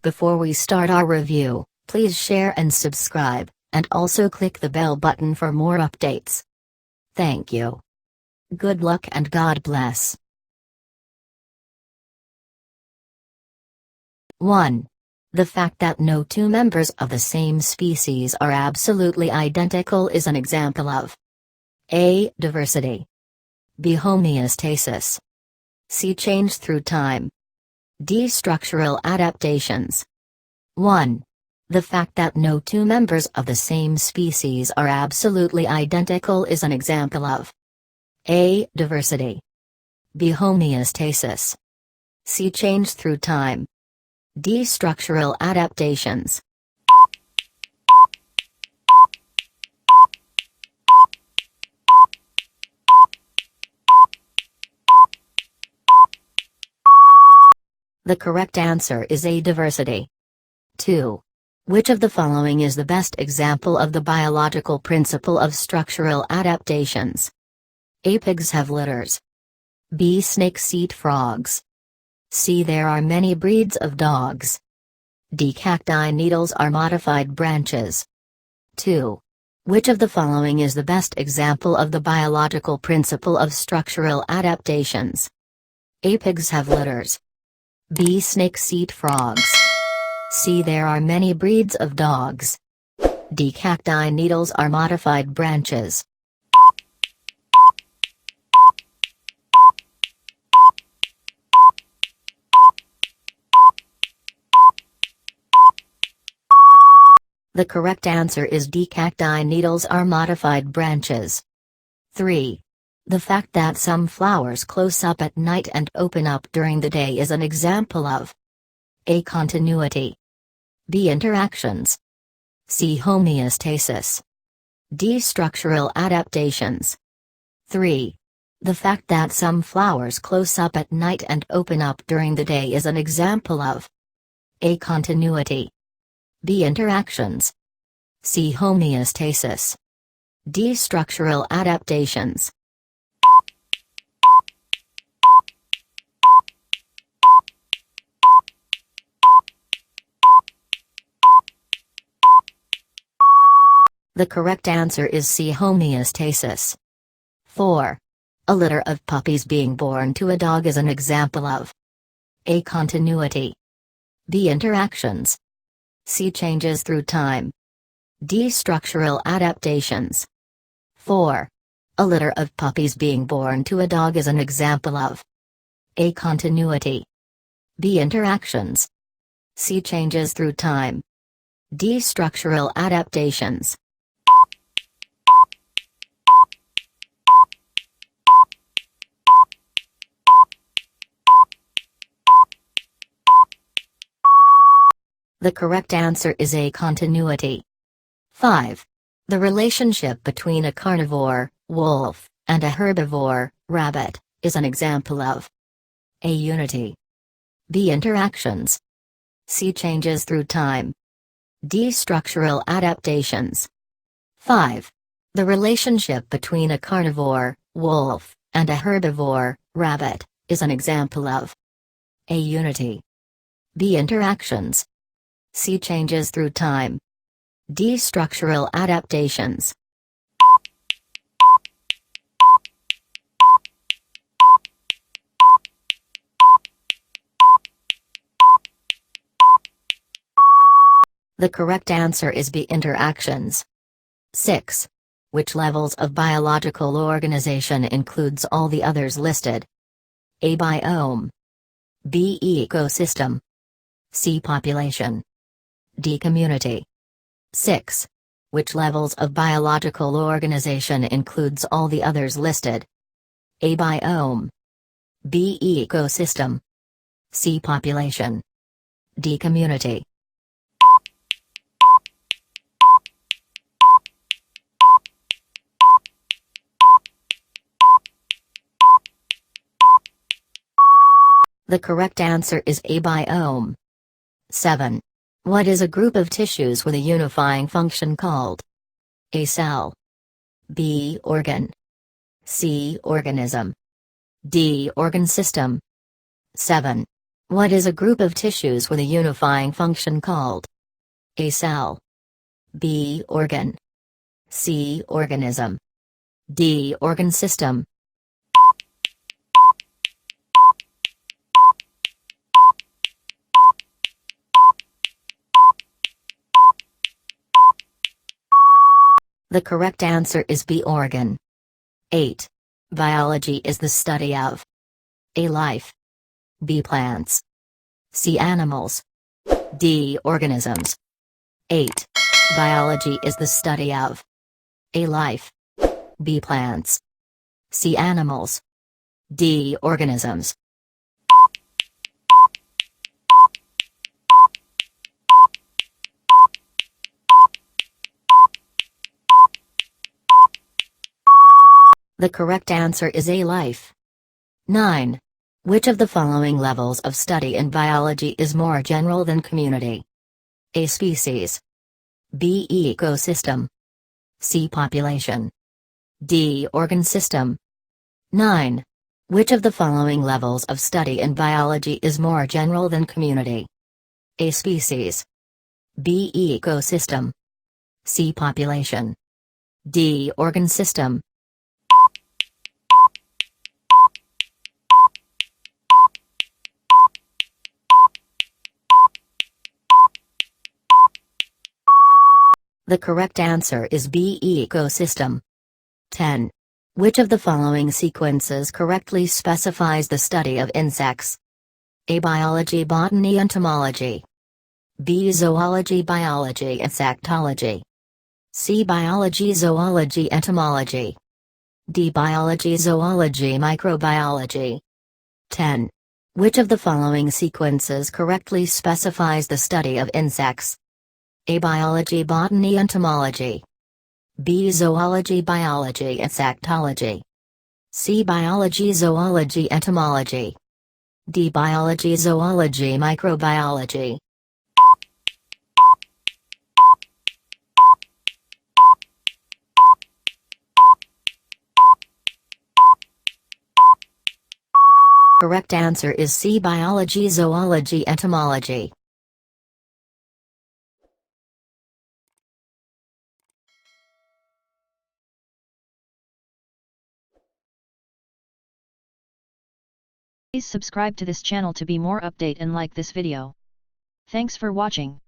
Before we start our review, please share and subscribe, and also click the bell button for more updates. Thank you. Good luck and God bless. 1. The fact that no two members of the same species are absolutely identical is an example of A. Diversity. B. Homeostasis. C. Change through time. D. Structural adaptations. 1. The fact that no two members of the same species are absolutely identical is an example of A. Diversity. B. Homeostasis. C. Change through time. D. Structural adaptations. The correct answer is A. Diversity. 2. Which of the following is the best example of the biological principle of structural adaptations? A. Pigs have litters. B. Snakes eat frogs. C. There are many breeds of dogs. D. Cacti needles are modified branches. 2. Which of the following is the best example of the biological principle of structural adaptations? A. Pigs have litters. B. Snakes eat frogs. C. There are many breeds of dogs. D. Cacti needles are modified branches. The correct answer is D. Cacti needles are modified branches. 3. The fact that some flowers close up at night and open up during the day is an example of A. Continuity. B. Interactions. C. Homeostasis. D. Structural adaptations. 3. The fact that some flowers close up at night and open up during the day is an example of A. Continuity. B. Interactions. C. Homeostasis. D. Structural adaptations. The correct answer is C. Homeostasis. 4. A litter of puppies being born to a dog is an example of A. Continuity. B. Interactions. C. Changes through time. D. Structural adaptations. 4. A litter of puppies being born to a dog is an example of A. Continuity. B. Interactions. C. Changes through time. D. Structural adaptations. The correct answer is A. Continuity. 5. The relationship between a carnivore, wolf, and a herbivore, rabbit, is an example of A. Unity. B. Interactions. C. Changes through time. D. Structural adaptations. 5. The relationship between a carnivore, wolf, and a herbivore, rabbit, is an example of A. Unity. B. Interactions. C. Changes through time. D. Structural adaptations. The correct answer is B. Interactions. 6. Which levels of biological organization includes all the others listed? A. Biome. B. Ecosystem. C. Population. D. Community. 6. Which levels of biological organization includes all the others listed? A. Biome. B. Ecosystem. C. Population. D. Community. The correct answer is A. Biome. 7. What is a group of tissues with a unifying function called? A. Cell. B. Organ. C. Organism. D. Organ system. 7. What is a group of tissues with a unifying function called? A. Cell. B. Organ. C. Organism. D. Organ system. The correct answer is B. Organ. 8. Biology is the study of A. Life. B. Plants. C. Animals. D. Organisms. 8. Biology is the study of A. Life. B. Plants. C. Animals. D. Organisms. The correct answer is A. Life. 9. Which of the following levels of study in biology is more general than community? A. Species. B. Ecosystem. C. Population. D. Organ system. 9. Which of the following levels of study in biology is more general than community? A. Species. B. Ecosystem. C. Population. D. Organ system. The correct answer is B. Ecosystem. 10. Which of the following sequences correctly specifies the study of insects? A. Biology, botany, entomology. B. Zoology, biology, insectology. C. Biology, zoology, entomology. D. Biology, zoology, microbiology. 10. Which of the following sequences correctly specifies the study of insects? A. Biology, botany, entomology. B. Zoology, biology, insectology. C. Biology, zoology, entomology. D. Biology, zoology, microbiology. Correct answer is C. Biology, zoology, entomology. Please subscribe to this channel to be more update and like this video. Thanks for watching.